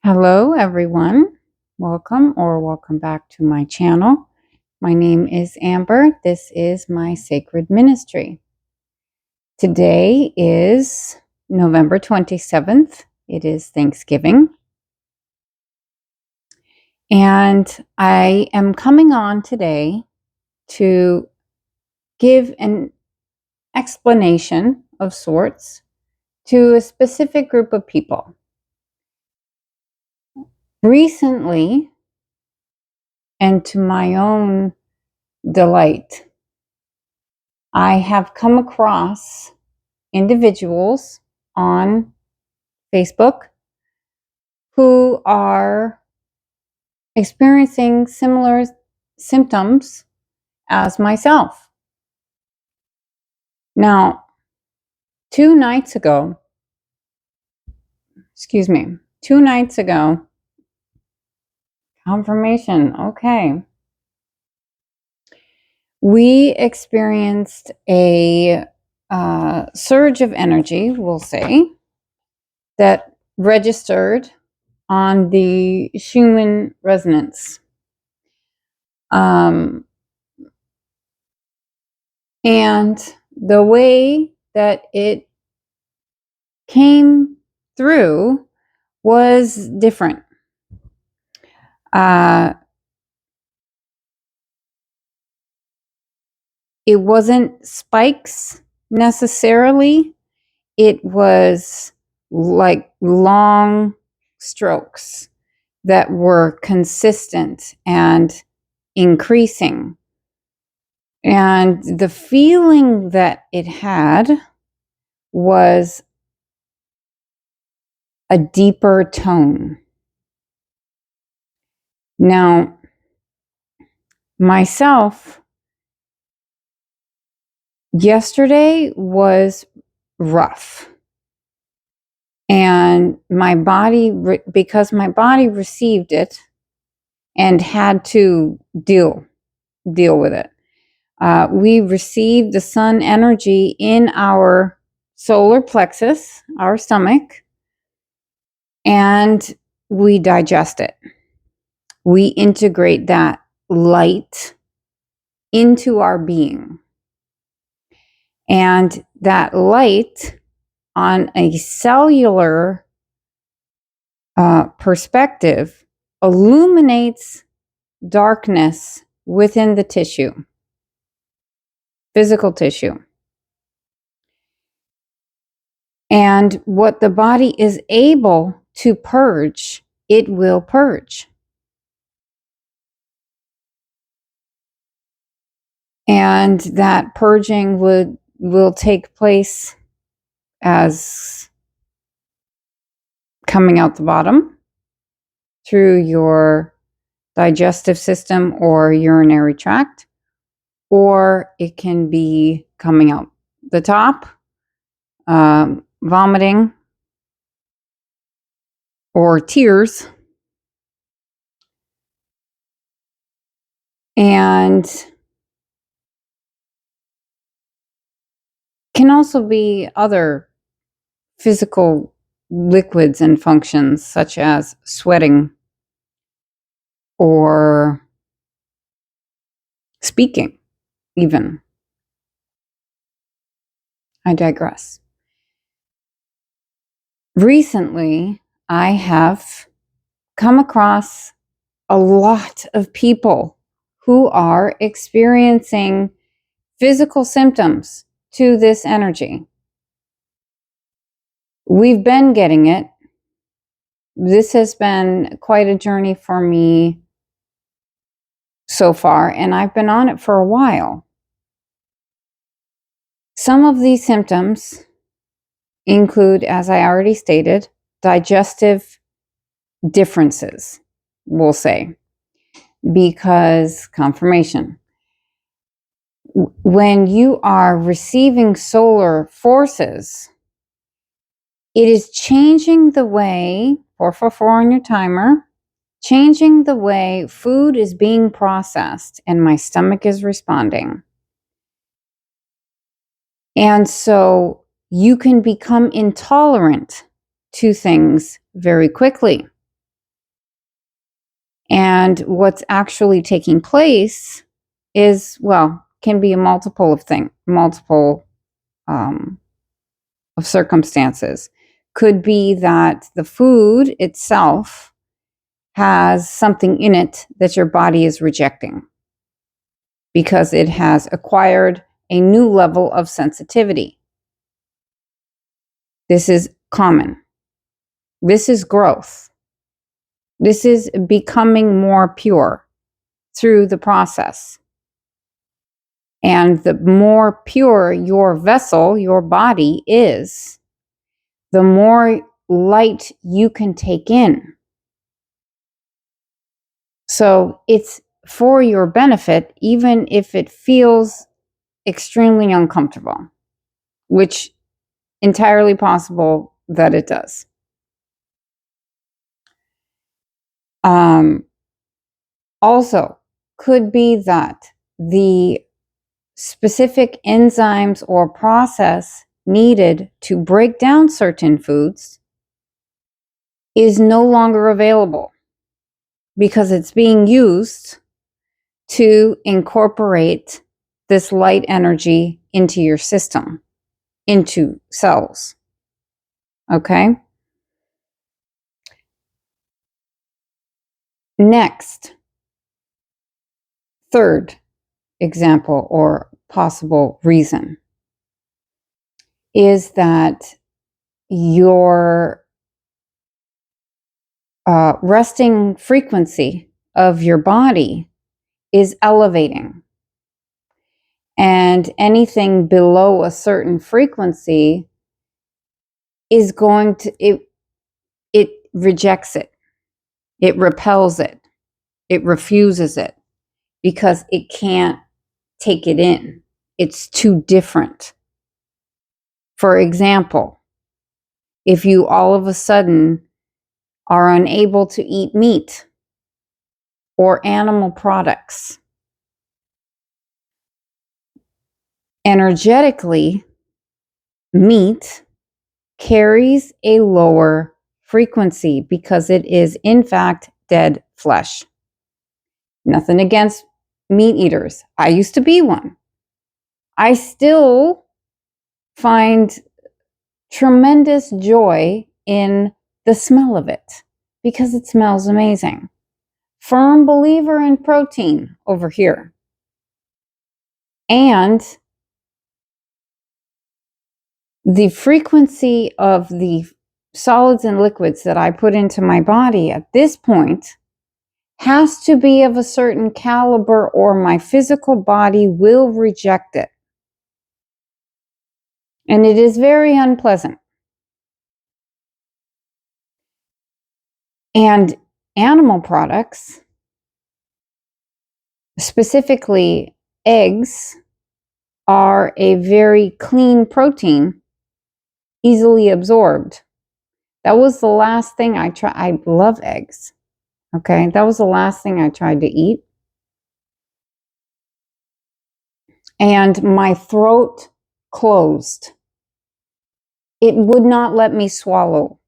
Hello, everyone. Welcome back to my channel. My name is Amber. This is my sacred ministry. Today is November 27th. It is Thanksgiving. And I am coming on today to give an explanation of sorts to a specific group of people. Recently, and to my own delight, I have come across individuals on Facebook who are experiencing similar symptoms as myself. Now, 2 nights ago, 2 nights ago, confirmation, okay. We experienced a surge of energy, we'll say, that registered on the Schumann resonance. And the way that it came through was different. It wasn't spikes necessarily. It was like long strokes that were consistent and increasing. And the feeling that it had was a deeper tone. Now, myself, yesterday was rough. And my body, because my body received it and had to deal with it. We received the sun energy in our solar plexus, our stomach, and we digest it. We integrate that light into our being. And that light, on a cellular perspective, illuminates darkness within the tissue, physical tissue. And what the body is able to purge, it will purge. And that purging will take place as coming out the bottom through your digestive system or urinary tract, or it can be coming out the top, vomiting, or tears. And can also be other physical liquids and functions, such as sweating or speaking, even. I digress. Recently, I have come across a lot of people who are experiencing physical symptoms to this energy. We've been getting it. This has been quite a journey for me so far, and I've been on it for a while. Some of these symptoms include, as I already stated, digestive differences, we'll say, because confirmation. When you are receiving solar forces, it is changing the way, 444 on your timer, changing the way food is being processed, and my stomach is responding. And so you can become intolerant to things very quickly. And what's actually taking place is, well, can be a multiple of circumstances. Could be that the food itself has something in it that your body is rejecting because it has acquired a new level of sensitivity. This is common. This is growth. This is becoming more pure through the process. And the more pure your vessel, your body is, the more light you can take in. So it's for your benefit, even if it feels extremely uncomfortable, which entirely possible that it does. Also, could be that the specific enzymes or process needed to break down certain foods is no longer available because it's being used to incorporate this light energy into your system, into cells. Okay? Next, third example or possible reason is that your resting frequency of your body is elevating. And anything below a certain frequency is going to, it rejects it. It repels it. It refuses it because it can't take it in. It's too different. For example, if you all of a sudden are unable to eat meat or animal products, energetically, meat carries a lower frequency because it is, in fact, dead flesh. Nothing against meat eaters. I used to be one. I still find tremendous joy in the smell of it because it smells amazing. Firm believer in protein over here. And the frequency of the solids and liquids that I put into my body at this point has to be of a certain caliber or my physical body will reject it. And it is very unpleasant. And animal products, specifically eggs, are a very clean protein, easily absorbed. That was the last thing I tried. I love eggs. Okay, that was the last thing I tried to eat. And my throat closed. It would not let me swallow.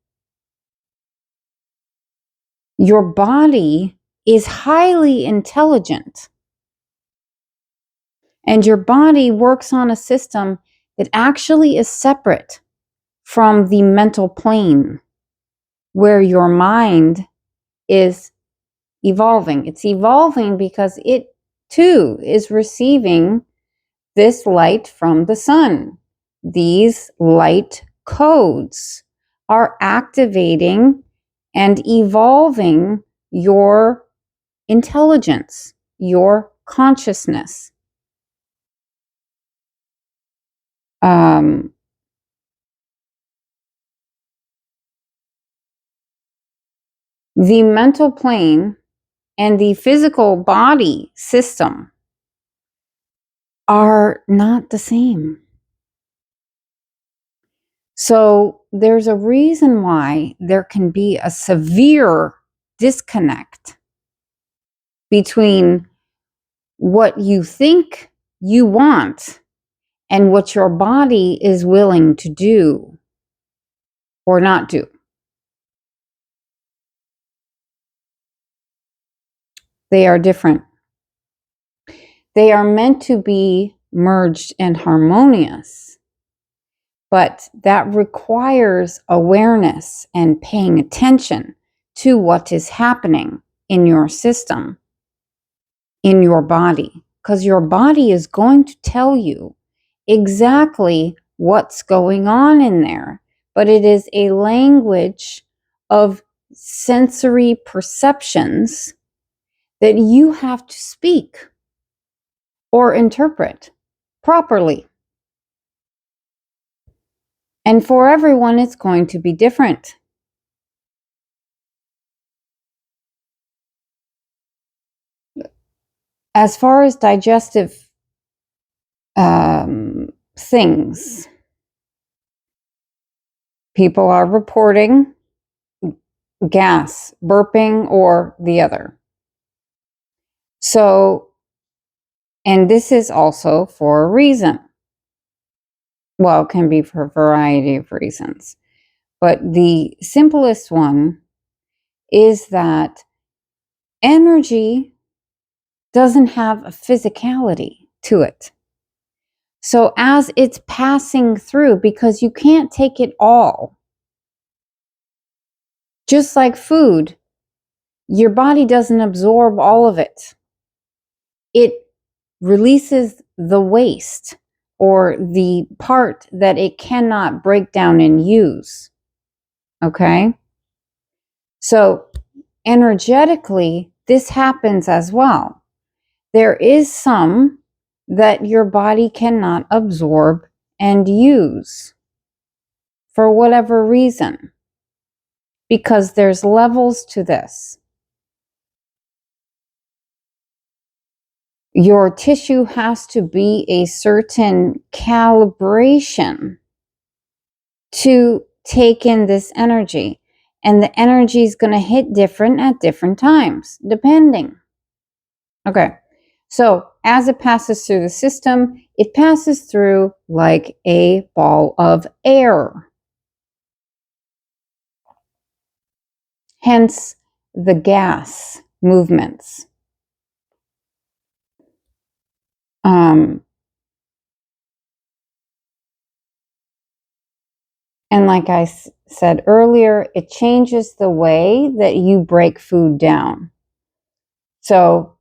Your body is highly intelligent. And your body works on a system that actually is separate from the mental plane where your mind is evolving. It's evolving because it too is receiving this light from the sun. These light codes are activating and evolving your intelligence, your consciousness. The mental plane and the physical body system are not the same. So there's a reason why there can be a severe disconnect between what you think you want and what your body is willing to do or not do. They are different. They are meant to be merged and harmonious, but that requires awareness and paying attention to what is happening in your system, in your body, because your body is going to tell you exactly what's going on in there, but it is a language of sensory perceptions that you have to speak or interpret properly. And for everyone, it's going to be different. As far as digestive things, people are reporting gas, burping, or the other. So, and this is also for a reason. Well, it can be for a variety of reasons. But the simplest one is that energy doesn't have a physicality to it. So as it's passing through, because you can't take it all, just like food, your body doesn't absorb all of it. It releases the waste or the part that it cannot break down and use. Okay? So energetically, this happens as well. There is some that your body cannot absorb and use for whatever reason, because there's levels to this. Your tissue has to be a certain calibration to take in this energy. And the energy is going to hit different at different times, depending. Okay. So as it passes through the system, it passes through like a ball of air. Hence the gas movements. And like I said earlier, it changes the way that you break food down. So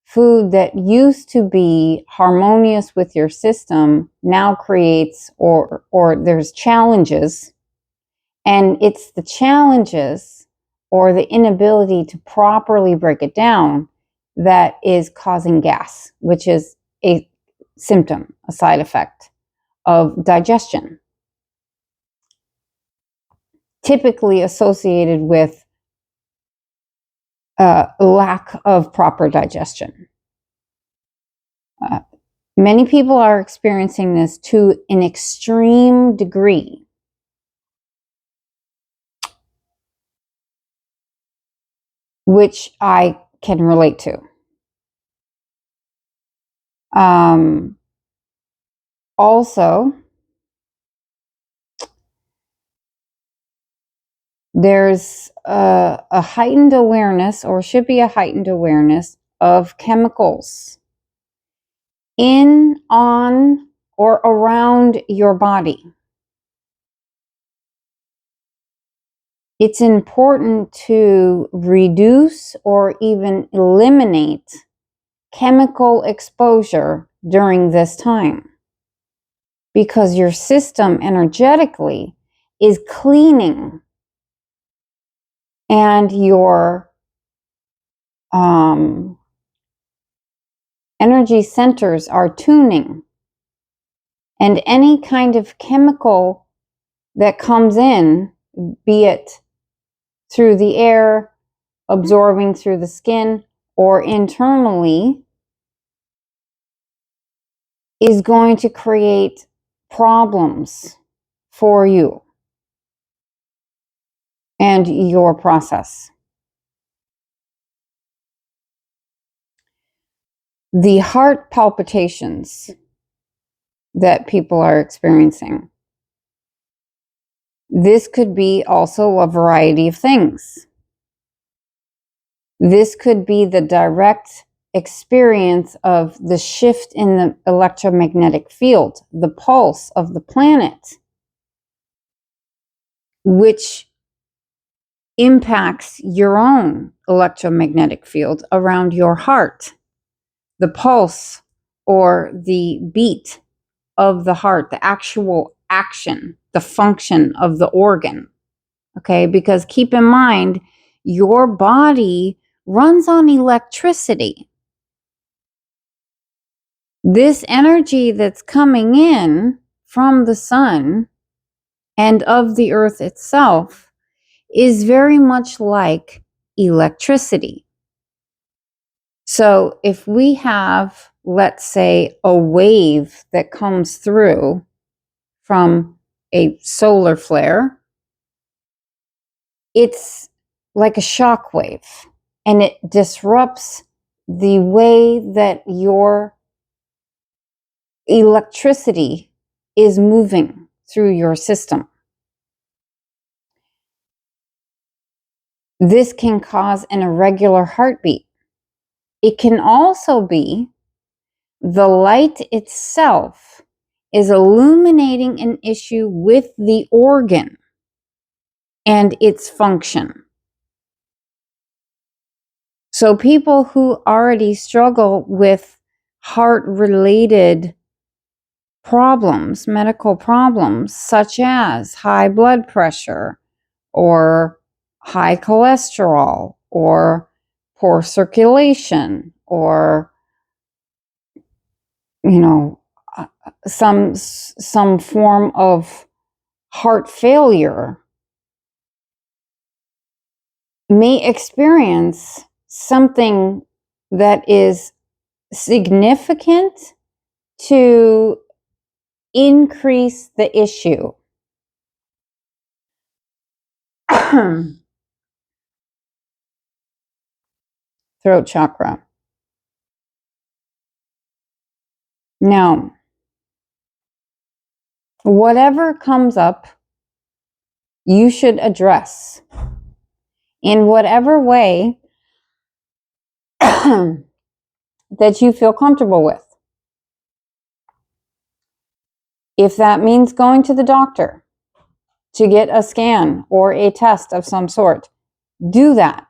food that used to be harmonious with your system now creates or there's challenges, and it's the challenges or the inability to properly break it down that is causing gas, which is a symptom, a side effect of digestion, typically associated with lack of proper digestion. Many people are experiencing this to an extreme degree. Which I can relate to. Also, there's a heightened awareness, or should be a heightened awareness, of chemicals in, on, or around your body. It's important to reduce or even eliminate chemical exposure during this time, because your system energetically is cleaning and your energy centers are tuning. And any kind of chemical that comes in, be it through the air, absorbing through the skin, or internally, is going to create problems for you and your process. The heart palpitations that people are experiencing, this could be also a variety of things. This could be the direct experience of the shift in the electromagnetic field, the pulse of the planet, which impacts your own electromagnetic field around your heart, the pulse or the beat of the heart, the actual action, the function of the organ. Okay, because keep in mind, your body runs on electricity. This energy that's coming in from the sun and of the earth itself is very much like electricity. So if we have, let's say, a wave that comes through from a solar flare, it's like a shock wave, and it disrupts the way that your electricity is moving through your system. This can cause an irregular heartbeat. It can also be the light itself is illuminating an issue with the organ and its function. So people who already struggle with heart-related problems, medical problems, such as high blood pressure or high cholesterol or poor circulation or, you know, some form of heart failure, may experience something that is significant to increase the issue. Throat chakra. Now, whatever comes up, you should address in whatever way that you feel comfortable with. If that means going to the doctor to get a scan or a test of some sort, do that.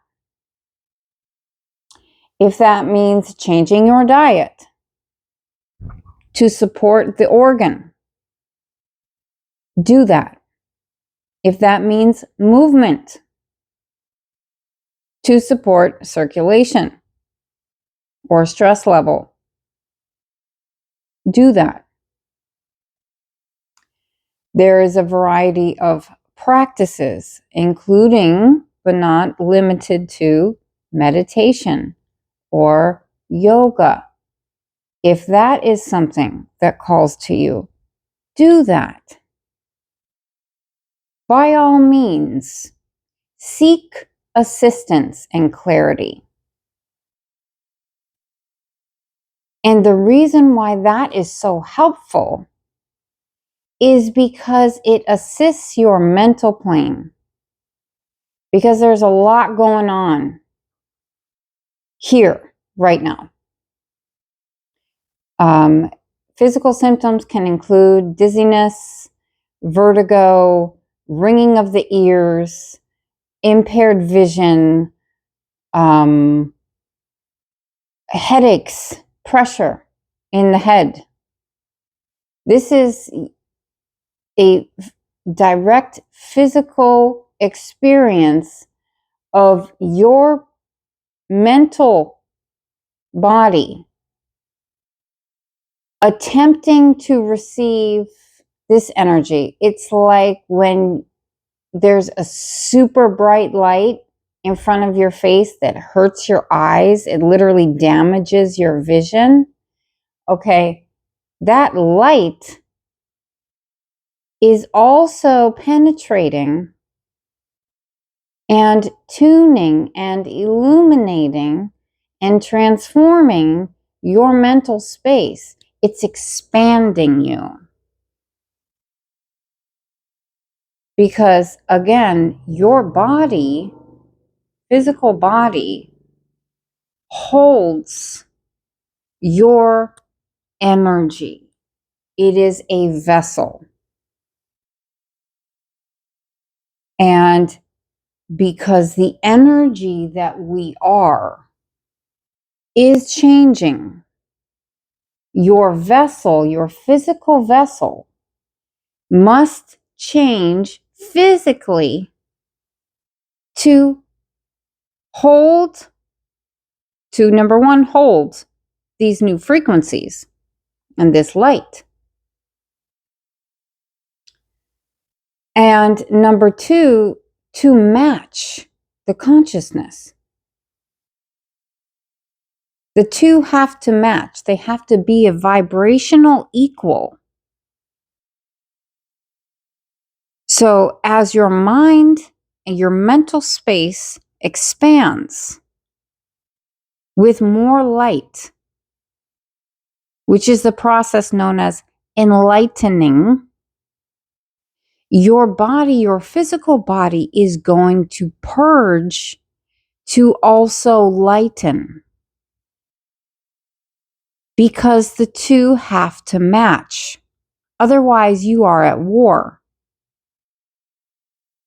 If that means changing your diet to support the organ, do that. If that means movement to support circulation or stress level, do that. There is a variety of practices, including but not limited to meditation or yoga. If that is something that calls to you, do that. By all means, seek assistance and clarity. And the reason why that is so helpful is because it assists your mental plane. Because there's a lot going on here right now. Physical symptoms can include dizziness, vertigo, ringing of the ears, impaired vision, headaches, pressure in the head. This is a direct physical experience of your mental body attempting to receive this energy. It's like when there's a super bright light in front of your face that hurts your eyes. It literally damages your vision. Okay, that light is also penetrating and tuning and illuminating and transforming your mental space. It's expanding you. Because again, your body, physical body, holds your energy. It is a vessel. And because the energy that we are is changing, your vessel, your physical vessel, must change physically to hold, to number one, hold these new frequencies and this light. And number two, to match the consciousness. The two have to match. They have to be a vibrational equal. So as your mind and your mental space expands with more light, which is the process known as enlightening, your body, your physical body, is going to purge to also lighten, because the two have to match. Otherwise, you are at war.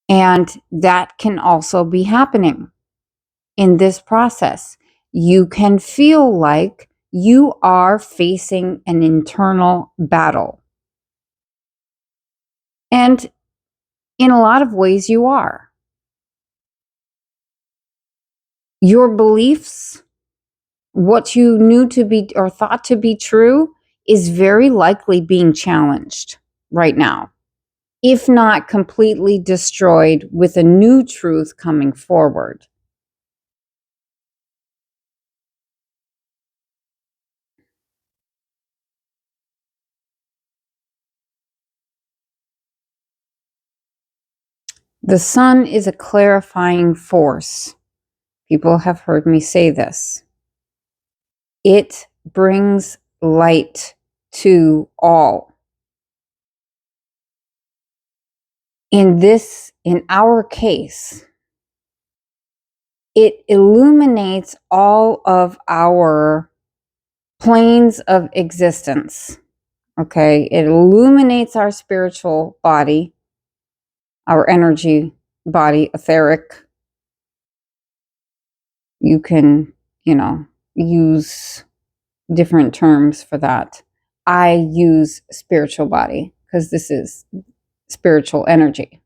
And that can also be happening in this process. You can feel like you are facing an internal battle. And in a lot of ways, you are. Your beliefs, what you knew to be or thought to be true, is very likely being challenged right now, if not completely destroyed, with a new truth coming forward. The sun is a clarifying force. People have heard me say this. It brings light to all. In our case, it illuminates all of our planes of existence. Okay, it illuminates our spiritual body, our energy body, etheric. You can, use different terms for that. I use spiritual body because this is spiritual energy.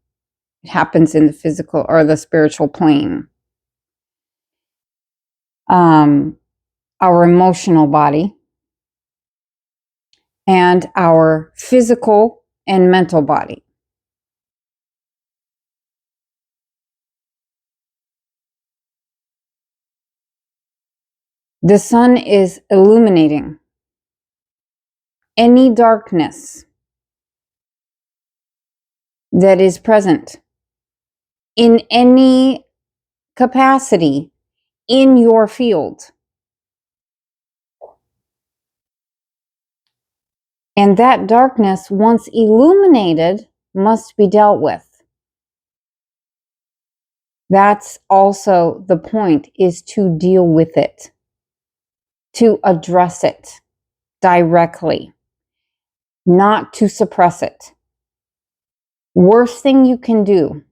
It happens in the physical or the spiritual plane. Our emotional body and our physical and mental body. The sun is illuminating any darkness that is present in any capacity in your field. And that darkness, once illuminated, must be dealt with. That's also the point, is to deal with it, to address it directly, not to suppress it. Worst thing you can do,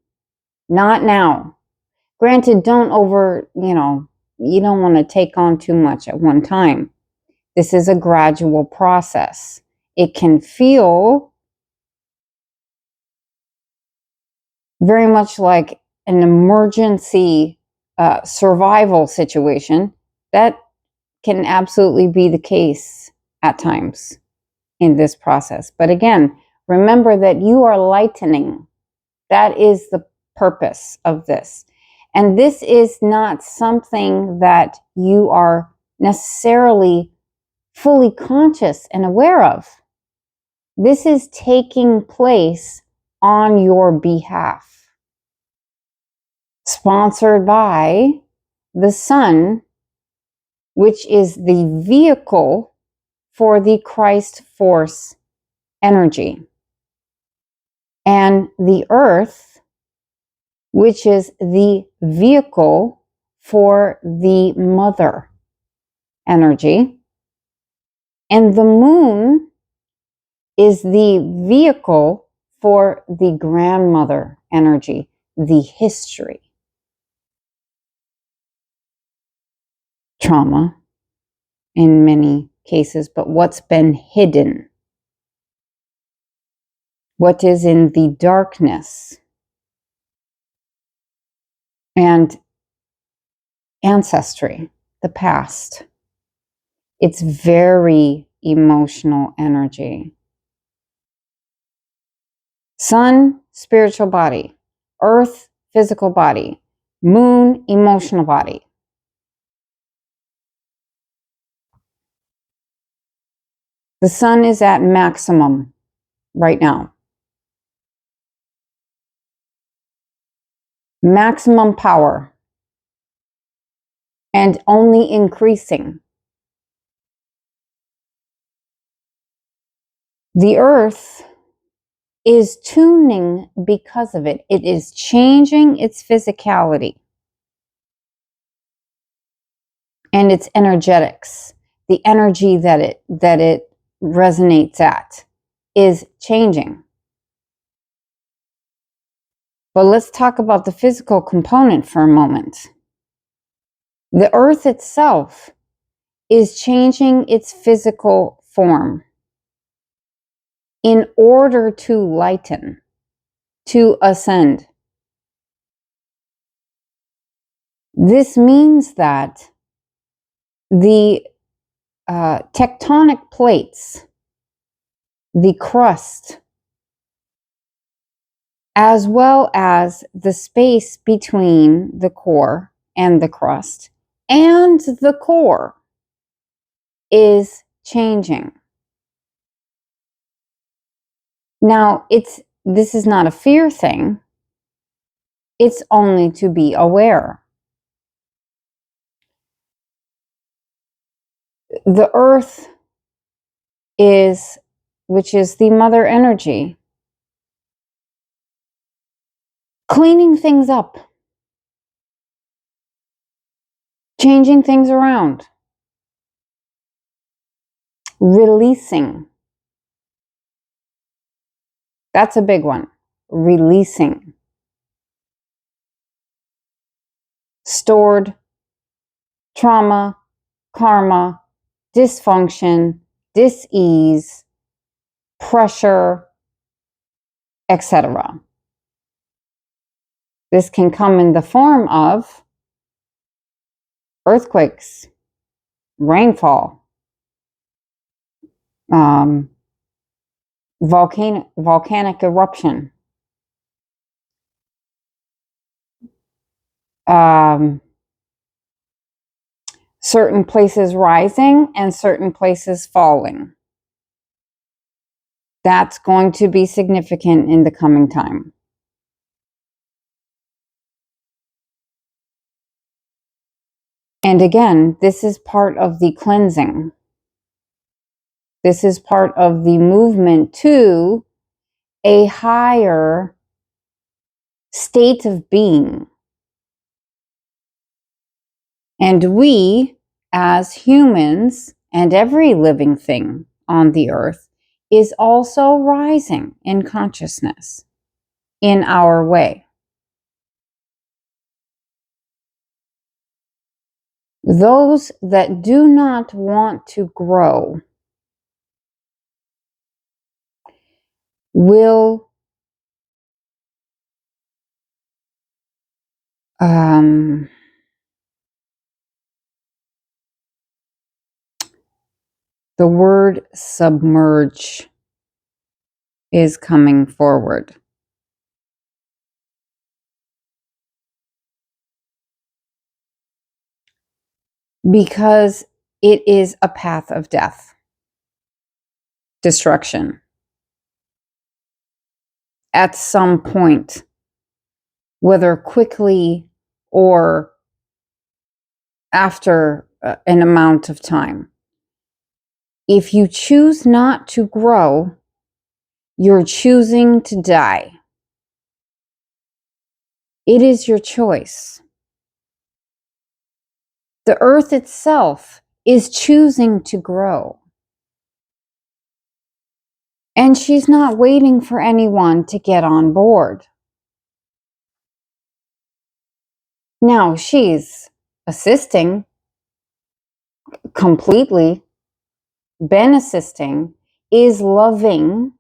not now. Granted, don't you don't want to take on too much at one time. This is a gradual process. It can feel very much like an emergency survival situation. That can absolutely be the case at times in this process. But again, remember that you are lightening. That is the purpose of this. And this is not something that you are necessarily fully conscious and aware of. This is taking place on your behalf. Sponsored by the sun, which is the vehicle for the Christ force energy, and the earth, which is the vehicle for the mother energy. And the moon is the vehicle for the grandmother energy, the history, trauma in many cases, but what's been hidden, what is in the darkness, and ancestry, the past. It's very emotional energy. Sun, spiritual body. Earth, physical body. Moon, emotional body. The sun is at maximum right now. Maximum power. And only increasing. The earth is tuning because of it. It is changing its physicality and its energetics. The energy that it resonates at is changing. But let's talk about the physical component for a moment. The earth itself is changing its physical form in order to lighten, to ascend. This means that the tectonic plates, the crust, as well as the space between the core and the crust and the core, is changing. Now, this is not a fear thing. It's only to be aware. The earth is, which is the mother energy, cleaning things up, changing things around, releasing. That's a big one. Releasing. Stored trauma, karma, dysfunction, dis-ease, pressure, etc. This can come in the form of earthquakes, rainfall, volcanic eruption, certain places rising and certain places falling. That's going to be significant in the coming time. And again, this is part of the cleansing. This is part of the movement to a higher state of being. And we, as humans, and every living thing on the earth, is also rising in consciousness in our way. Those that do not want to grow will the word submerge is coming forward. Because it is a path of death, destruction. At some point, whether quickly or after an amount of time. If you choose not to grow, you're choosing to die. It is your choice. The earth itself is choosing to grow. And she's not waiting for anyone to get on board. Now, she's assisting completely, been assisting, is loving,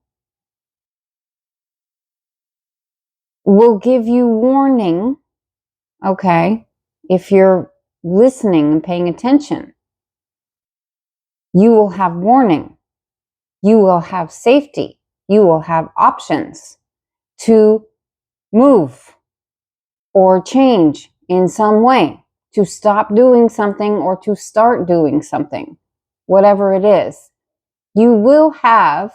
will give you warning, okay, if you're listening and paying attention. You will have warning. You will have safety. You will have options to move or change in some way, to stop doing something or to start doing something, whatever it is. You will have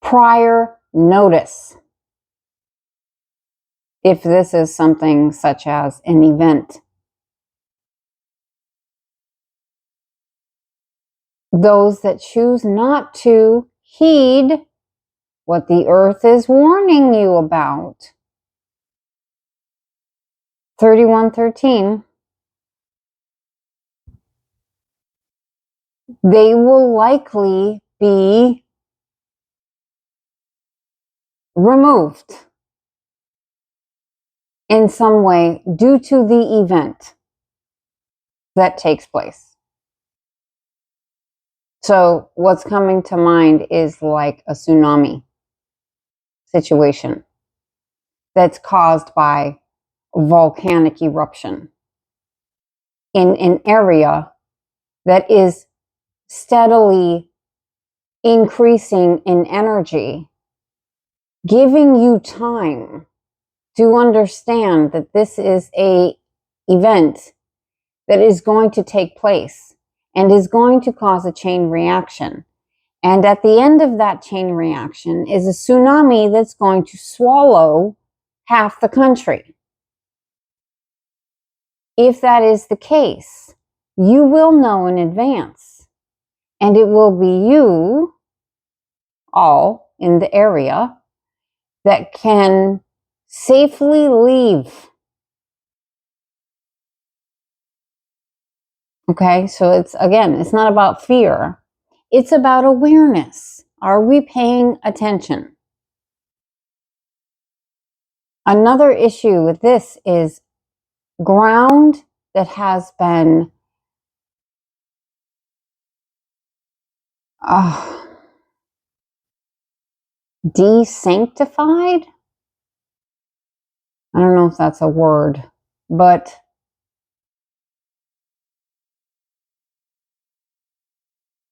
prior notice if this is something such as an event. Those that choose not to heed what the earth is warning you about. 3113. They will likely be removed in some way due to the event that takes place. So what's coming to mind is like a tsunami situation that's caused by volcanic eruption in an area that is steadily increasing in energy, giving you time to understand that this is an event that is going to take place and is going to cause a chain reaction. And at the end of that chain reaction is a tsunami that's going to swallow half the country. If that is the case, you will know in advance, and it will be you all in the area that can safely leave. Okay, so it's not about fear. It's about awareness. Are we paying attention? Another issue with this is ground that has been desanctified. I don't know if that's a word, but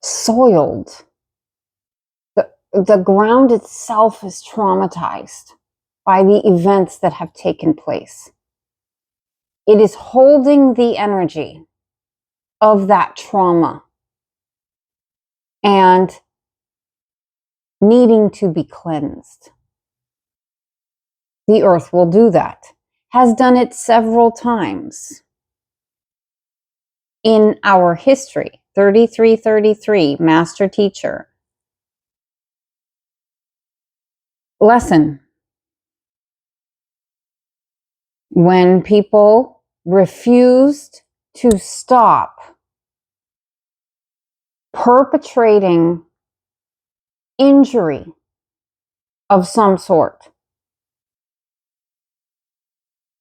soiled. The ground itself is traumatized by the events that have taken place. It is holding the energy of that trauma and needing to be cleansed. The earth will do that, has done it several times in our history. 3333, master teacher. Lesson. When people refused to stop perpetrating injury of some sort,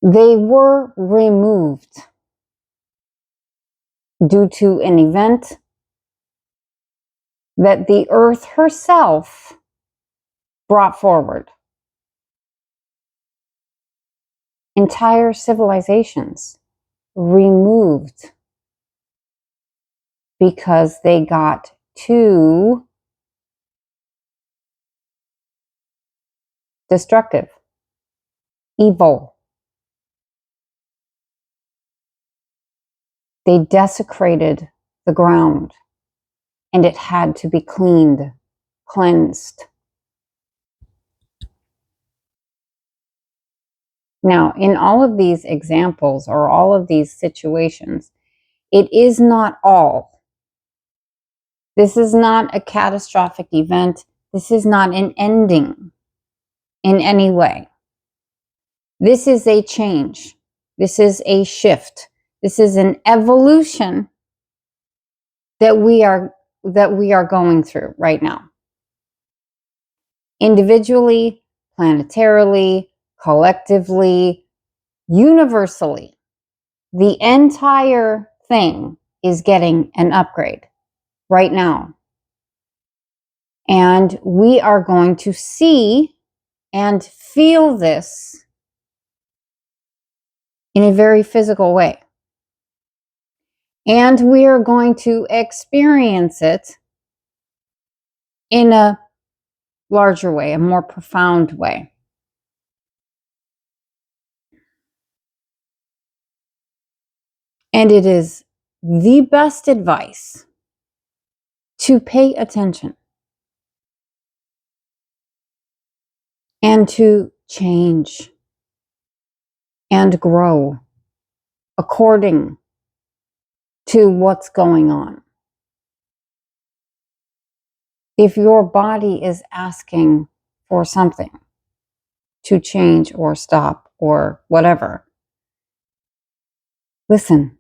they were removed due to an event that the earth herself brought forward. Entire civilizations removed because they got too destructive, evil. They desecrated the ground, and it had to be cleansed. Now, in all of these examples or all of these situations, it is not all. This is not a catastrophic event. This is not an ending in any way. This is a change. This is a shift. This is an evolution that we are going through right now. Individually, planetarily, collectively, universally. The entire thing is getting an upgrade right now. And we are going to see and feel this in a very physical way. And we are going to experience it in a larger way, a more profound way. And it is the best advice to pay attention and to change and grow according to what's going on. If your body is asking for something to change or stop or whatever, listen.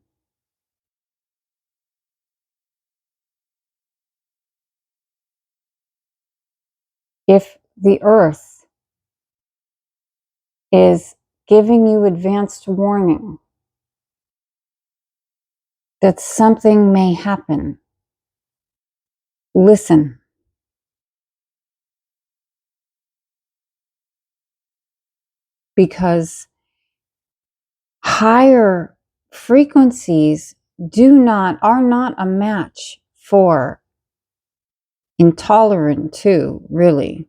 If the earth is giving you advanced warning that something may happen, listen. Because higher frequencies are not a match for intolerant to, really.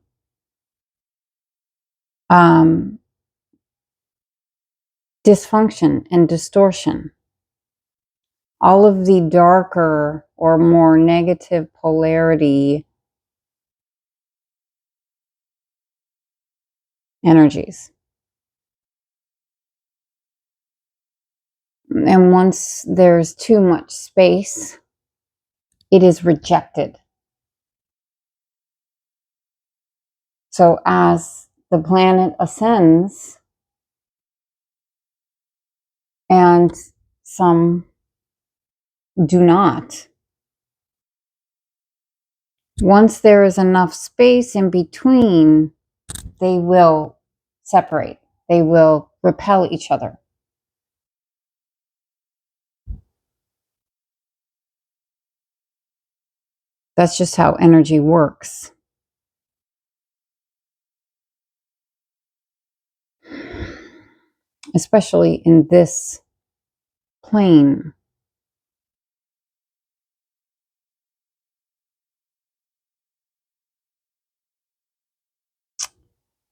Dysfunction and distortion. All of the darker or more negative polarity energies. And once there's too much space, it is rejected. So as the planet ascends, and some do not, once there is enough space in between, they will separate. They will repel each other. That's just how energy works. Especially in this plane.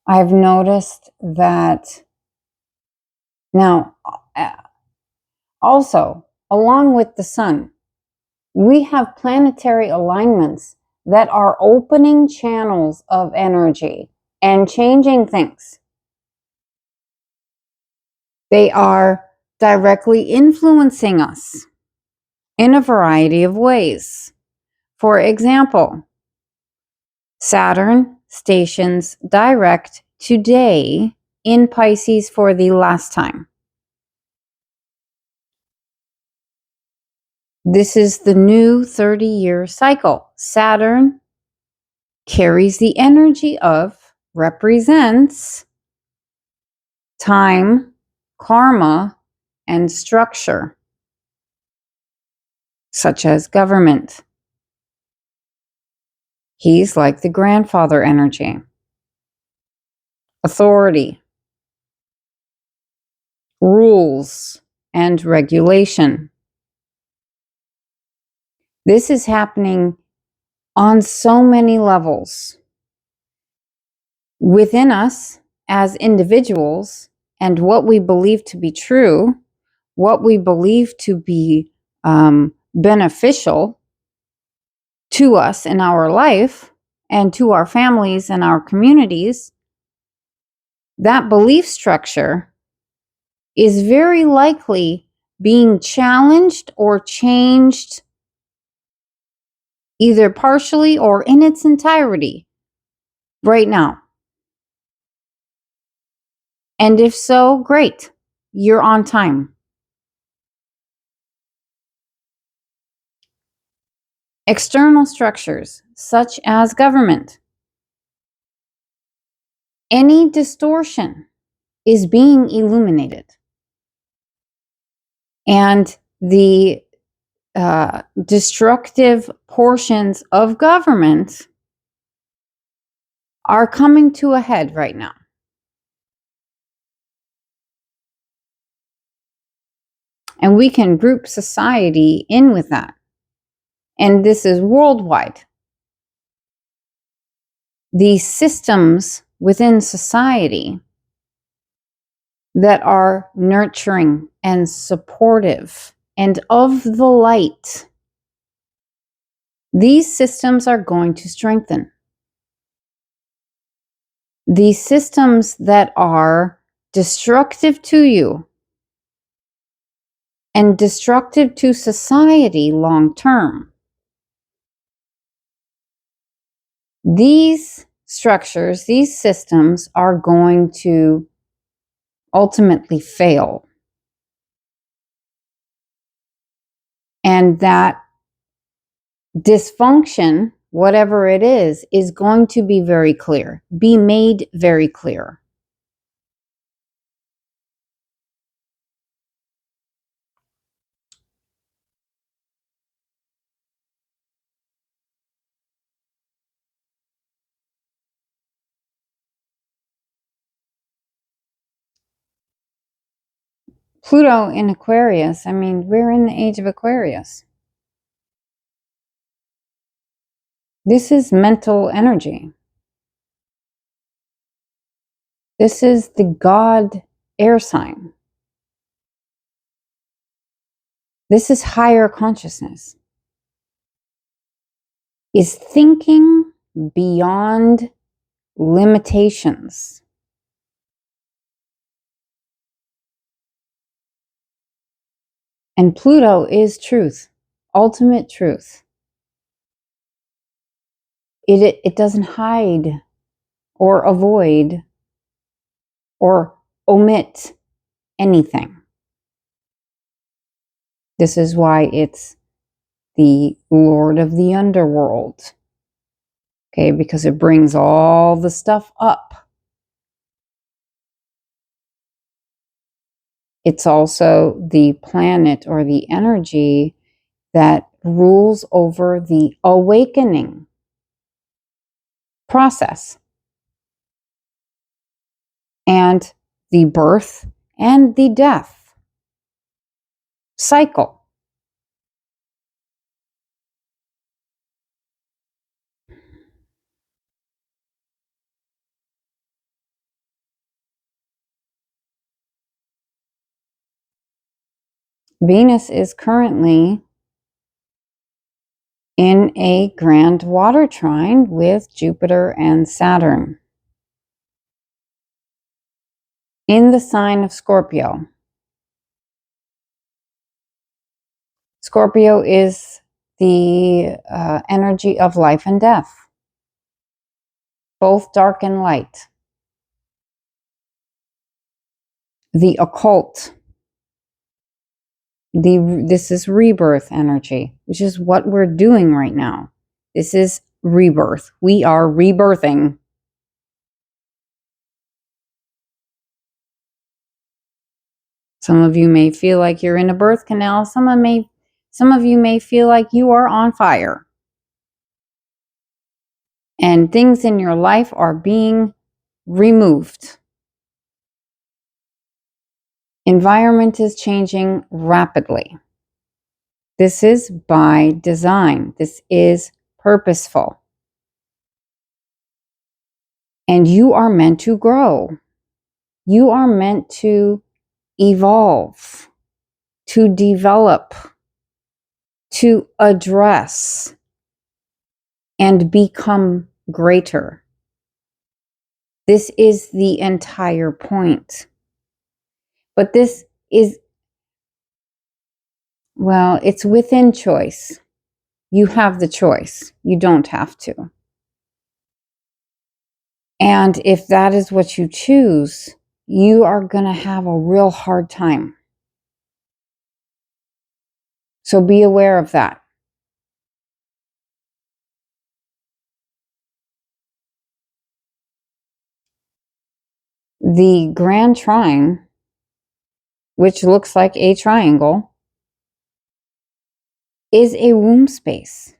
I've noticed that now, also, along with the sun, we have planetary alignments that are opening channels of energy and changing things. They are directly influencing us in a variety of ways. For example, Saturn stations direct today in Pisces for the last time. This is the new 30-year cycle. Saturn carries the energy of, represents time, karma, and structure, such as government. He's like the grandfather energy. Authority, rules, and regulation. This is happening on so many levels within us as individuals, and what we believe to be true, what we believe to be beneficial to us in our life and to our families and our communities. That belief structure is very likely being challenged or changed either partially or in its entirety right now. And if so, great, you're on time. external structures such as government. Any distortion is being illuminated. And the destructive portions of government are coming to a head right now. And we can group society in with that. And this is worldwide. These systems within society that are nurturing and supportive and of the light, these systems are going to strengthen. These systems that are destructive to you and destructive to society long term, these structures, these systems are going to ultimately fail. And that dysfunction, whatever it is going to be very clear, be made very clear. Pluto in Aquarius, I mean, we're in the age of Aquarius. This is mental energy. This is the God air sign. This is higher consciousness. Is thinking beyond limitations. And Pluto is truth, ultimate truth. It doesn't hide or avoid or omit anything. This is why it's the Lord of the Underworld. Okay, because it brings all the stuff up. It's also the planet or the energy that rules over the awakening process and the birth and the death cycle. Venus is currently in a grand water trine with Jupiter and Saturn in the sign of Scorpio. Scorpio is the energy of life and death, both dark and light. The occult. This is rebirth energy, which is what we're doing right now. This is rebirth. We are rebirthing. Some of you may feel like you're in a birth canal. Some of you may feel like you are on fire. And things in your life are being removed. Environment is changing rapidly. This is by design. This is purposeful. And you are meant to grow. You are meant to evolve, to develop, to address, and become greater. This is the entire point. But this is, well, it's within choice. You have the choice. You don't have to. And if that is what you choose, you are going to have a real hard time. So be aware of that. The Grand Trine, which looks like a triangle, is a womb space.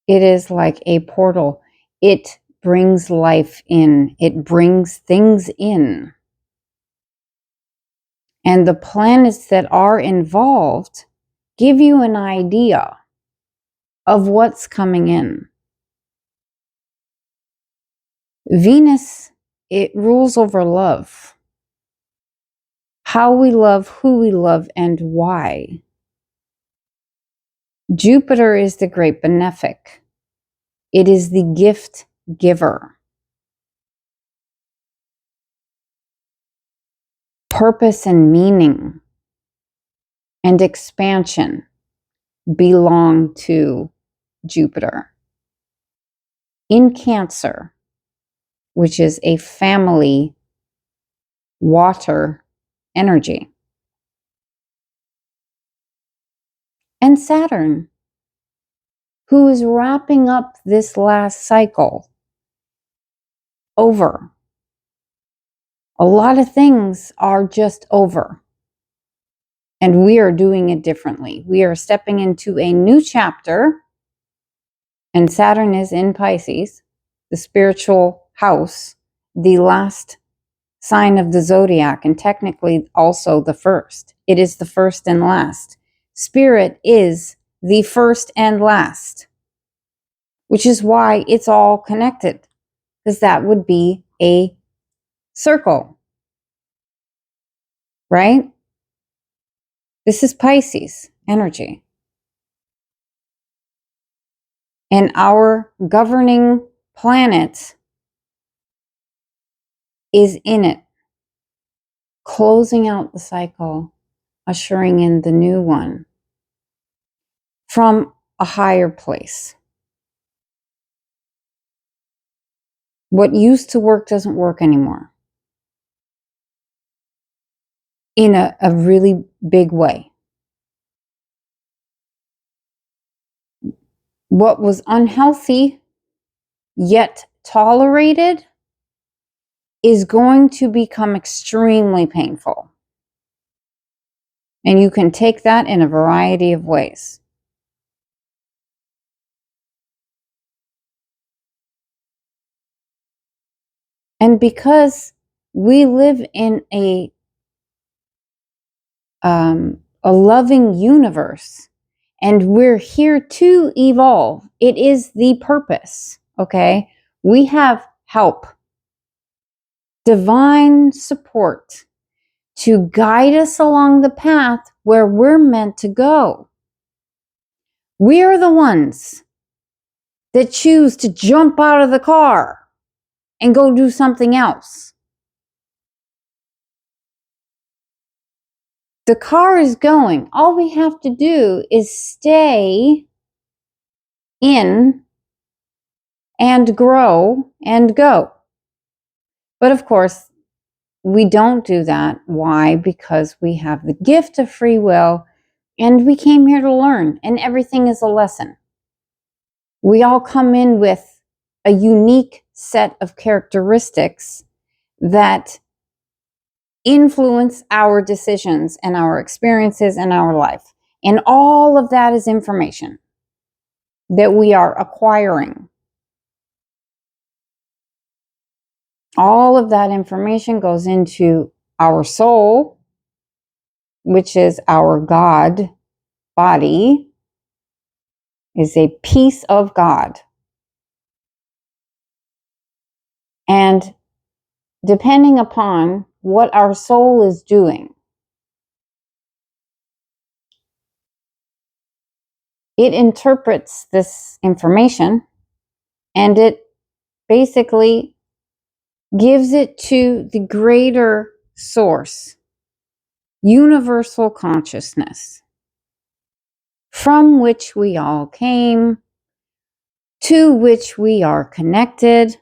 It is like a portal. It brings life in. It brings things in. And the planets that are involved give you an idea of what's coming in. Venus, it rules over love. How we love, who we love, and why. Jupiter is the great benefic. It is the gift giver. Purpose and meaning and expansion belong to Jupiter. In Cancer, which is a family water energy. And Saturn, who is wrapping up this last cycle over. A lot of things are just over. And we are doing it differently. We are stepping into a new chapter. And Saturn is in Pisces, the spiritual house, the last sign of the zodiac, and technically also the first. It is the first and last. Spirit is the first and last, which is why it's all connected, because that would be a circle, right? This is Pisces energy. And our governing planet is in it, closing out the cycle, ushering in the new one from a higher place. What used to work doesn't work anymore in a really big way. What was unhealthy yet tolerated is going to become extremely painful. And you can take that in a variety of ways. And because we live in a loving universe and we're here to evolve, it is the purpose, okay? We have help, divine support to guide us along the path where we're meant to go. We are the ones that choose to jump out of the car and go do something else. The car is going. All we have to do is stay in and grow and go. But of course, we don't do that. Why? Because we have the gift of free will and we came here to learn, and everything is a lesson. We all come in with a unique set of characteristics that influence our decisions and our experiences and our life. And all of that is information that we are acquiring. All of that information goes into our soul, which is our God body, is a piece of God. And depending upon what our soul is doing, it interprets this information and it basically gives it to the greater source, universal consciousness, from which we all came, to which we are connected,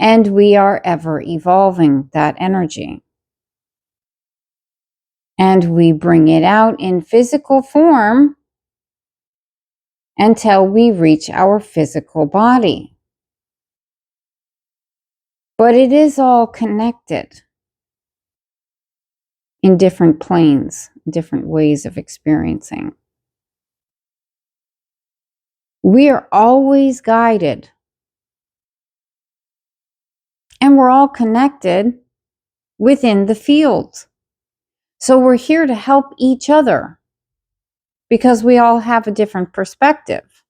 and we are ever evolving that energy. And we bring it out in physical form until we reach our physical body. But it is all connected in different planes, different ways of experiencing. We are always guided, and we're all connected within the field. So we're here to help each other because we all have a different perspective.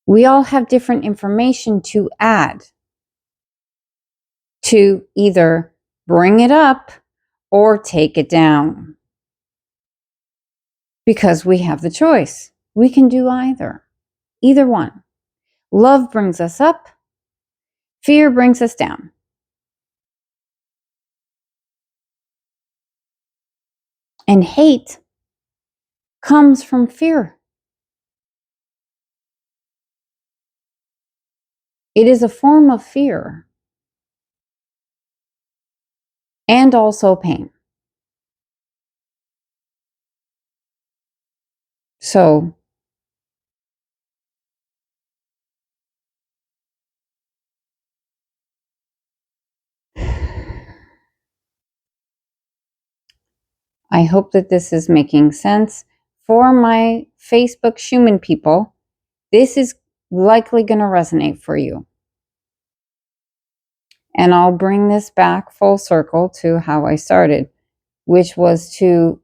We all have different information to add, to either bring it up or take it down. Because we have the choice. We can do either one. Love brings us up, fear brings us down. And hate comes from fear. It is a form of fear and also pain. So, I hope that this is making sense. For my Facebook Schumann people, this is likely going to resonate for you. And I'll bring this back full circle to how I started, which was to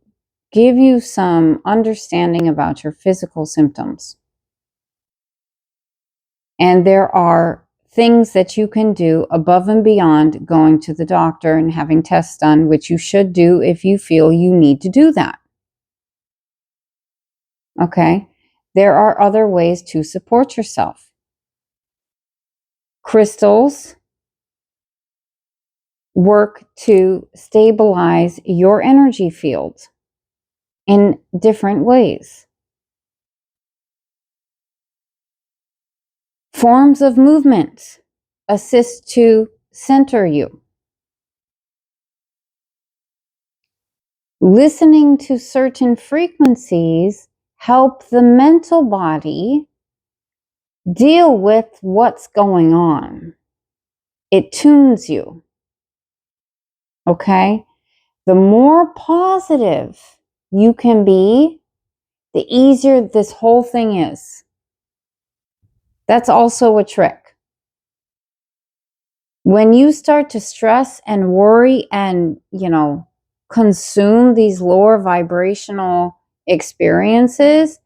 give you some understanding about your physical symptoms. And there are things that you can do above and beyond going to the doctor and having tests done, which you should do if you feel you need to do that. Okay? There are other ways to support yourself. Crystals work to stabilize your energy field in different ways. Forms of movement assist to center you. Listening to certain frequencies help the mental body deal with what's going on. It tunes you. Okay? The more positive you can be, the easier this whole thing is. That's also a trick. When you start to stress and worry and, consume these lower vibrational experiences,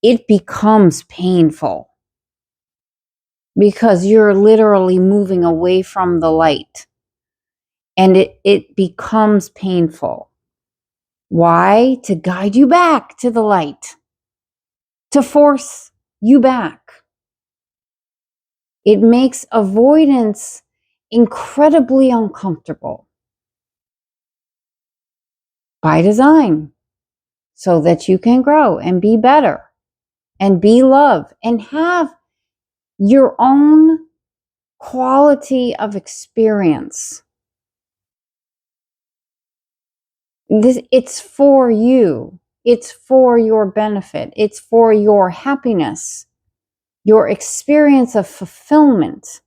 it becomes painful because you're literally moving away from the light and it becomes painful. Why? To guide you back to the light, to force you back. It makes avoidance incredibly uncomfortable by design so that you can grow and be better and be loved and have your own quality of experience. It's for you. It's for your benefit. It's for your happiness, your experience of fulfillment,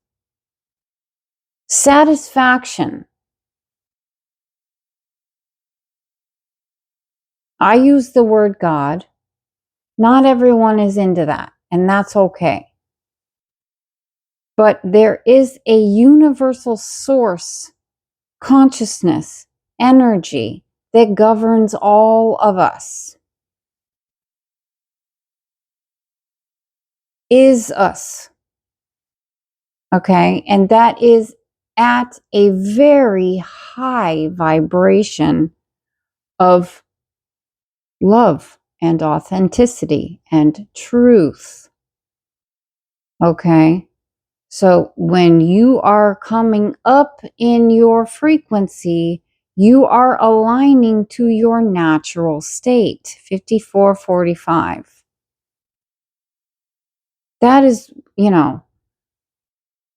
satisfaction. I use the word God. Not everyone is into that, and that's okay. But there is a universal source, consciousness, energy that governs all of us. Is us. Okay? And that is at a very high vibration of love and authenticity and truth. Okay? So when you are coming up in your frequency, you are aligning to your natural state, 5445. That is,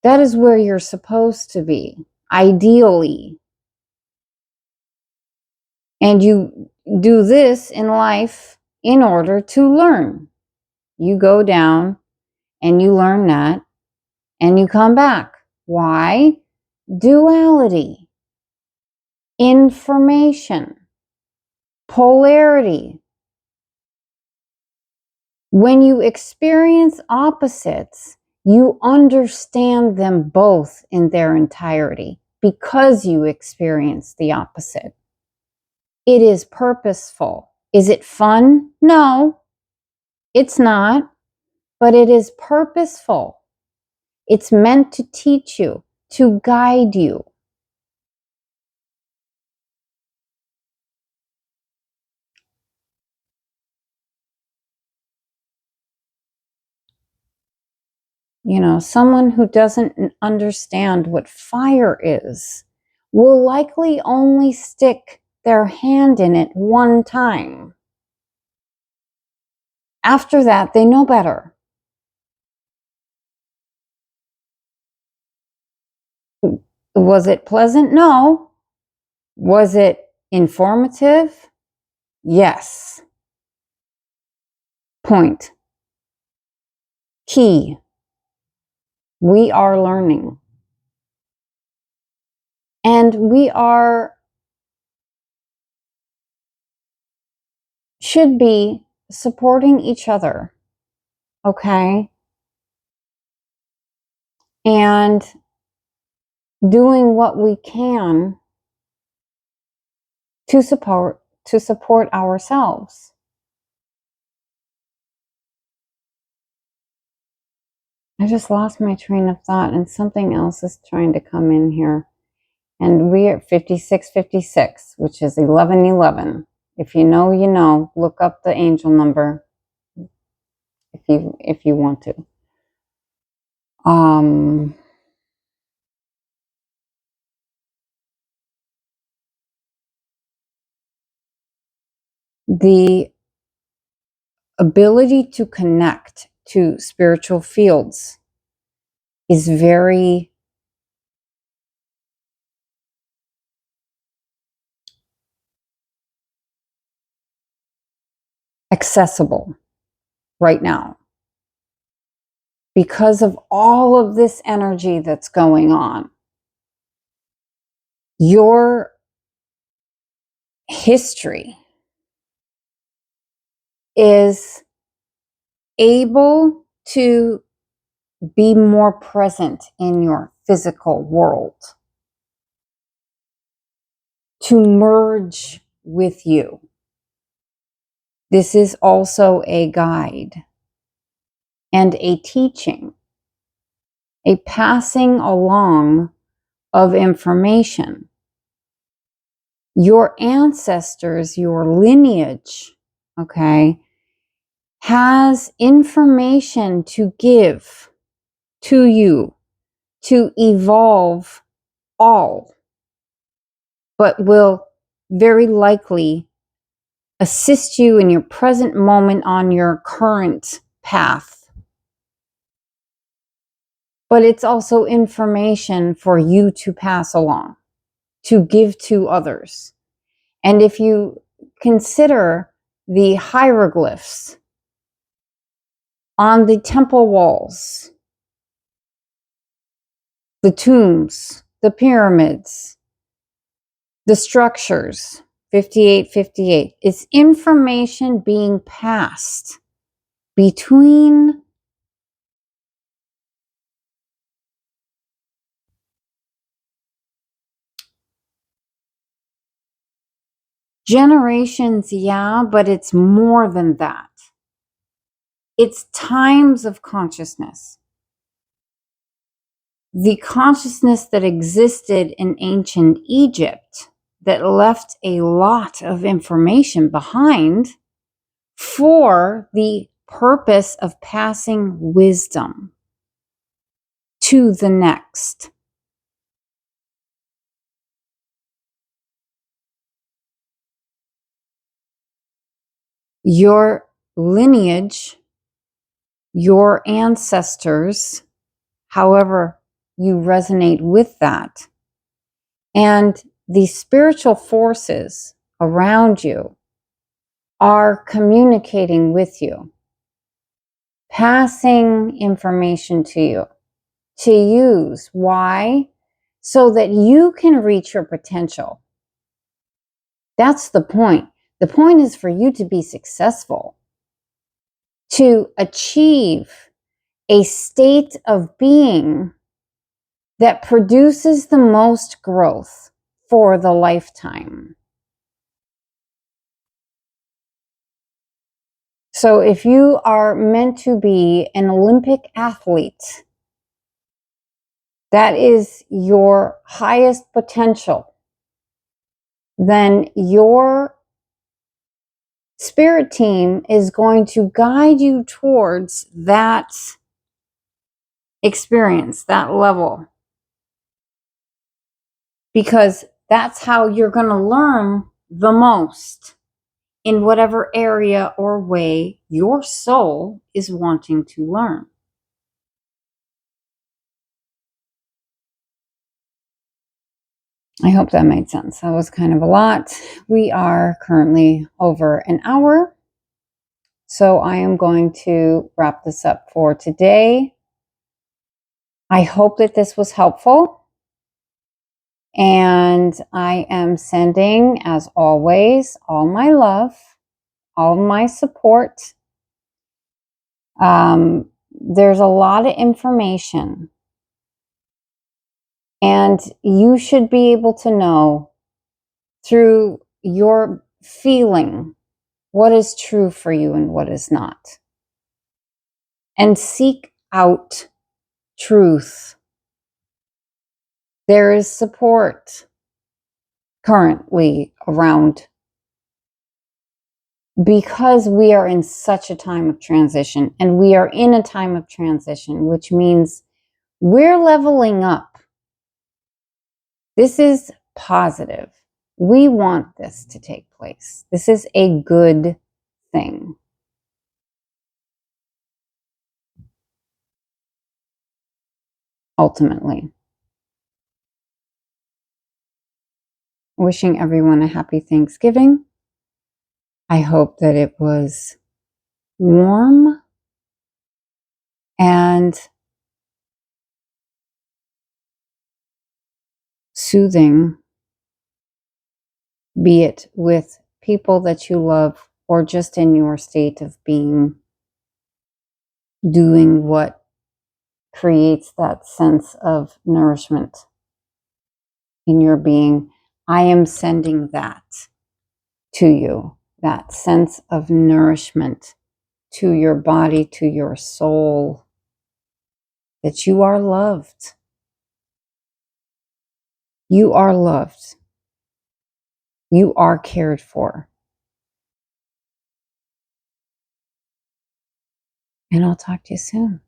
that is where you're supposed to be, ideally. And you do this in life in order to learn. You go down and you learn that and you come back Why? Duality, information, polarity. When you experience opposites, you understand them both in their entirety because you experience the opposite. It is purposeful. Is it fun? No, it's not, but it is purposeful. It's meant to teach you, to guide you. You know, someone who doesn't understand what fire is will likely only stick their hand in it one time. After that, they know better. Was it pleasant? No. Was it informative? Yes. Point. Key. We are learning. And we should be supporting each other. Okay? And doing what we can to support ourselves. I just lost my train of thought and something else is trying to come in here. And we are 5656, which is 1111. If you know, you know. Look up the angel number if you want to. The ability to connect to spiritual fields is very accessible right now because of all of this energy that's going on. Your history is able to be more present in your physical world, to merge with you. This is also a guide and a teaching, a passing along of information. Your ancestors, your lineage, okay, has information to give to you to evolve all, but will very likely assist you in your present moment on your current path. But it's also information for you to pass along, to give to others. And if you consider the hieroglyphs on the temple walls, the tombs, the pyramids, the structures, 5858, it's information being passed between generations, yeah, but it's more than that. It's times of consciousness. The consciousness that existed in ancient Egypt that left a lot of information behind for the purpose of passing wisdom to the next. Your lineage, your ancestors, however you resonate with that, and the spiritual forces around you are communicating with you, passing information to you. to use. Why? So that you can reach your potential. That's the point. The point is for you to be successful, to achieve a state of being that produces the most growth for the lifetime. So if you are meant to be an Olympic athlete, that is your highest potential, then your spirit team is going to guide you towards that experience, that level. Because that's how you're going to learn the most in whatever area or way your soul is wanting to learn. I hope that made sense. That was kind of a lot. We are currently over an hour. So I am going to wrap this up for today. I hope that this was helpful. And I am sending, as always, all my love, all my support. There's a lot of information. And you should be able to know through your feeling what is true for you and what is not. And seek out truth. There is support currently around because we are in such a time of transition, and we are in a time of transition, which means we're leveling up. This is positive. We want this to take place. This is a good thing. Ultimately. Wishing everyone a happy Thanksgiving. I hope that it was warm and soothing, be it with people that you love or just in your state of being, doing what creates that sense of nourishment in your being. I am sending that to you, that sense of nourishment to your body, to your soul, that you are loved. You are loved. You are cared for. And I'll talk to you soon.